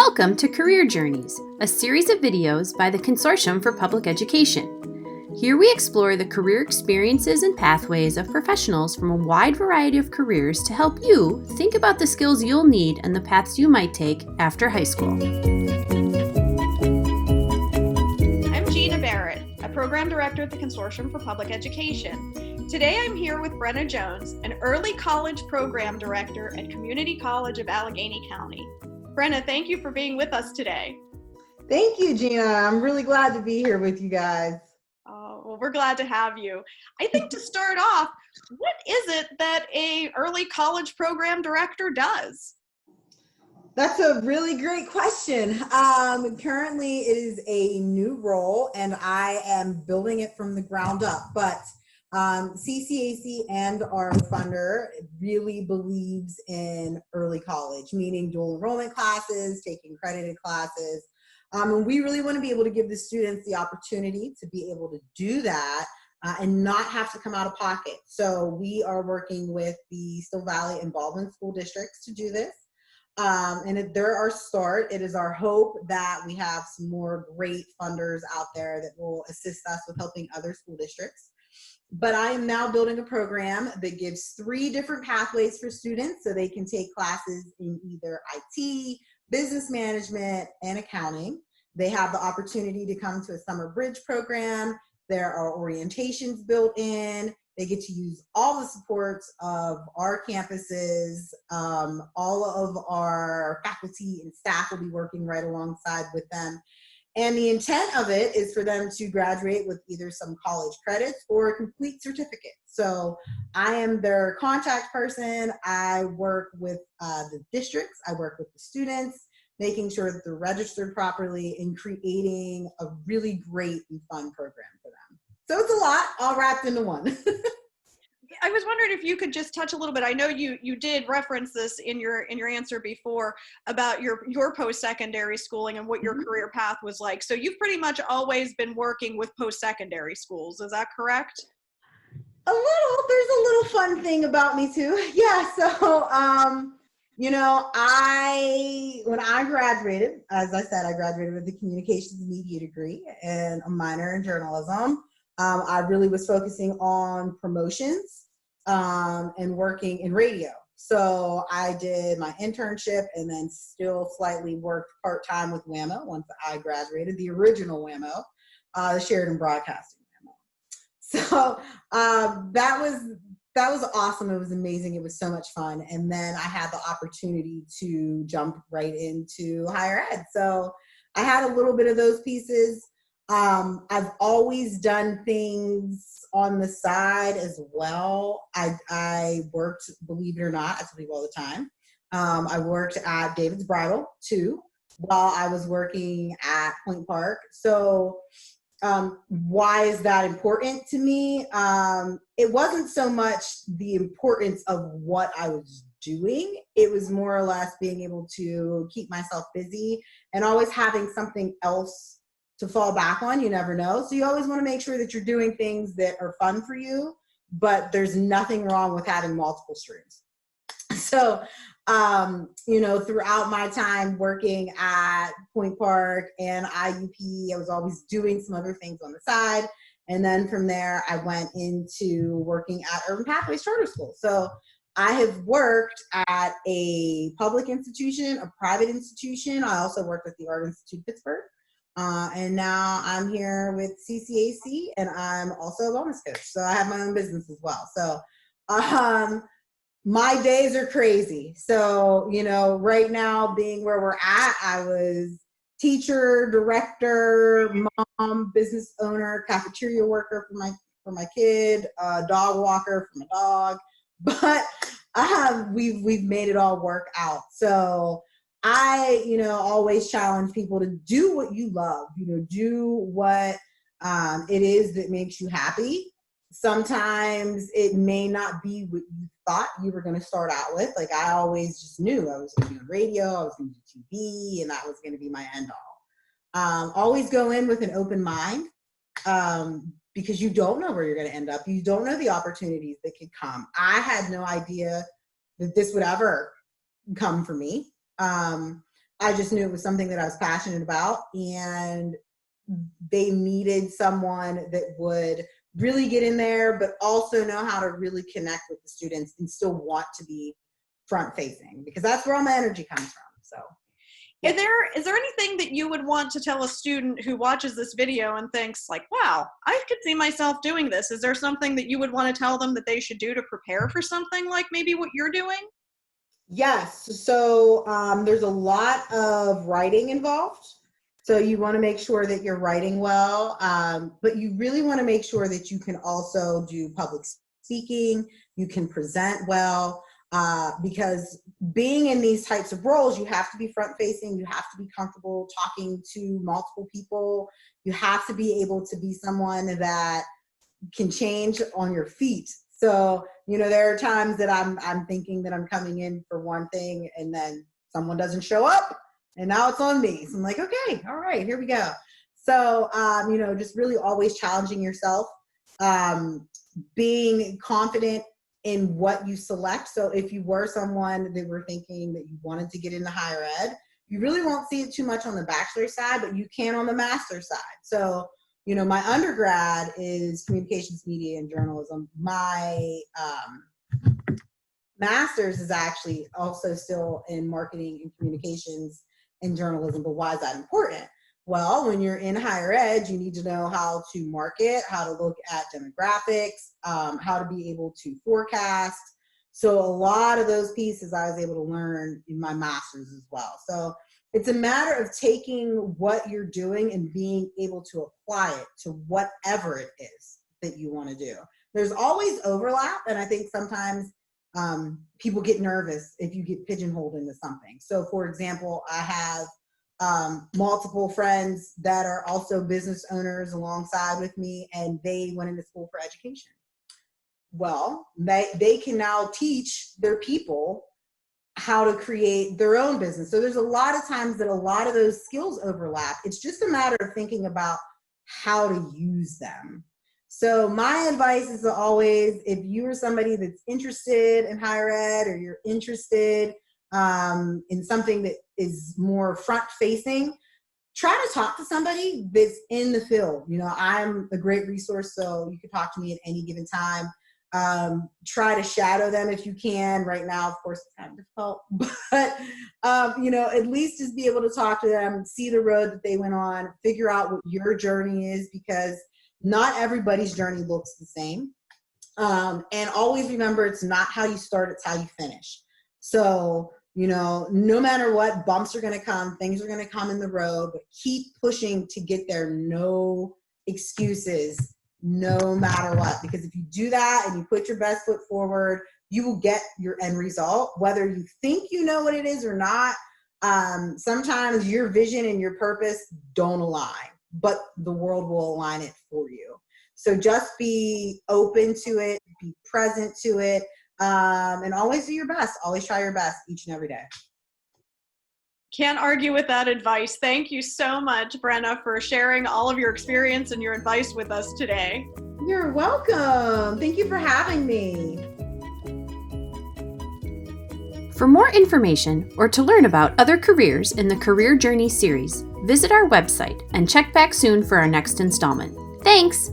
Welcome to Career Journeys, a series of videos by the Consortium for Public Education. Here we explore the career experiences and pathways of professionals from a wide variety of careers to help you think about the skills you'll need and the paths you might take after high school. I'm Gina Barrett, a Program Director at the Consortium for Public Education. Today I'm here with Brenna Jones, an Early College Program Director at Community College of Allegheny County. Brenna, thank you for being with us today. Thank you, Gina. I'm really glad to be here with you guys. Well, we're glad to have you. I think to start off, what is it that a early college program director does? That's a really great question. Currently, it is a new role, and I am building it from the ground up. But CCAC and our funder really believes in early college, meaning dual enrollment classes, taking credited classes. And we really want to be able to give the students the opportunity to be able to do that and not have to come out of pocket. So we are working with the Still Valley and Baldwin school districts to do this. And they're our start. It is our hope that we have some more great funders out there that will assist us with helping other school districts. But I am now building a program that gives 3 different pathways for students so they can take classes in either IT, business management, and accounting. They have the opportunity to come to a summer bridge program. There are orientations built in. They get to use all the supports of our campuses. All of our faculty and staff will be working right alongside with them. And the intent of it is for them to graduate with either some college credits or a complete certificate. So I am their contact person. I work with the districts. I work with the students, making sure that they're registered properly and creating a really great and fun program for them. So it's a lot all wrapped into one. I was wondering if you could just touch a little bit. I know you did reference this in your answer before about your post-secondary schooling and what your career path was like. So you've pretty much always been working with post-secondary schools. Is that correct? A little. There's a little fun thing about me too. Yeah. So, when I graduated, as I said, I graduated with a communications media degree and a minor in journalism. I really was focusing on promotions and working in radio. So I did my internship and then still slightly worked part-time with WAMO once I graduated, the original WAMO, the Sheridan Broadcasting WAMO. So that was awesome. It was amazing. It was so much fun. And then I had the opportunity to jump right into higher ed. So I had a little bit of those pieces. I've always done things on the side as well. I worked, believe it or not, I tell people all the time. I worked at David's Bridal too, while I was working at Point Park. So why is that important to me? It wasn't so much the importance of what I was doing. It was more or less being able to keep myself busy and always having something else to fall back on. You never know. So you always want to make sure that you're doing things that are fun for you, but there's nothing wrong with having multiple streams. So, throughout my time working at Point Park and IUP, I was always doing some other things on the side. And then from there, I went into working at Urban Pathways Charter School. So I have worked at a public institution, a private institution. I also worked at the Art Institute Pittsburgh. And now I'm here with CCAC, and I'm also a wellness coach. So I have my own business as well. So my days are crazy. So, right now being where we're at, I was teacher, director, mom, business owner, cafeteria worker for my kid, dog walker for my dog. But we've made it all work out. So I, always challenge people to do what you love, do what it is that makes you happy. Sometimes it may not be what you thought you were going to start out with. Like I always just knew I was going to do radio, I was going to do TV, and that was going to be my end all. Always go in with an open mind because you don't know where you're going to end up. You don't know the opportunities that could come. I had no idea that this would ever come for me. I just knew it was something that I was passionate about, and they needed someone that would really get in there, but also know how to really connect with the students and still want to be front facing, because that's where all my energy comes from. So is there anything that you would want to tell a student who watches this video and thinks like, wow, I could see myself doing this? Is there something that you would want to tell them that they should do to prepare for something like maybe what you're doing? yes, so there's a lot of writing involved. So you want to make sure that you're writing well, but you really want to make sure that you can also do public speaking, you can present well, because being in these types of roles, you have to be front facing, you have to be comfortable talking to multiple people, you have to be able to be someone that can change on your feet. So, there are times that I'm thinking that I'm coming in for one thing and then someone doesn't show up and now it's on me. So I'm like, okay, all right, here we go. So, just really always challenging yourself, being confident in what you select. So if you were someone that were thinking that you wanted to get into higher ed, you really won't see it too much on the bachelor side, but you can on the master side. So, my undergrad is communications, media, and journalism. My master's is actually also still in marketing and communications and journalism. But why is that important? Well, when you're in higher ed, you need to know how to market, how to look at demographics, how to be able to forecast. So a lot of those pieces I was able to learn in my master's as well. So it's a matter of taking what you're doing and being able to apply it to whatever it is that you want to do. There's always overlap, and I think sometimes people get nervous if you get pigeonholed into something. So for example, I have multiple friends that are also business owners alongside with me, and they went into school for education. Well, they can now teach their people how to create their own business. So there's a lot of times that a lot of those skills overlap. It's just a matter of thinking about how to use them. So my advice is always, if you are somebody that's interested in higher ed, or you're interested in something that is more front facing, try to talk to somebody that's in the field. I'm a great resource, so you can talk to me at any given time. Try to shadow them if you can. Right now, of course, it's kind of difficult, but at least just be able to talk to them, see the road that they went on, figure out what your journey is, because not everybody's journey looks the same. And always remember, it's not how you start, it's how you finish. So, no matter what, bumps are going to come, things are going to come in the road, but keep pushing to get there. No excuses, no matter what, because if you do that and you put your best foot forward, you will get your end result, whether you think you know what it is or not. Sometimes your vision and your purpose don't align, but the world will align it for you. So just be open to it, be present to it, and always do your best. Always try your best each and every day. Can't argue with that advice. Thank you so much, Brenna, for sharing all of your experience and your advice with us today. You're welcome. Thank you for having me. For more information or to learn about other careers in the Career Journey series, visit our website and check back soon for our next installment. Thanks!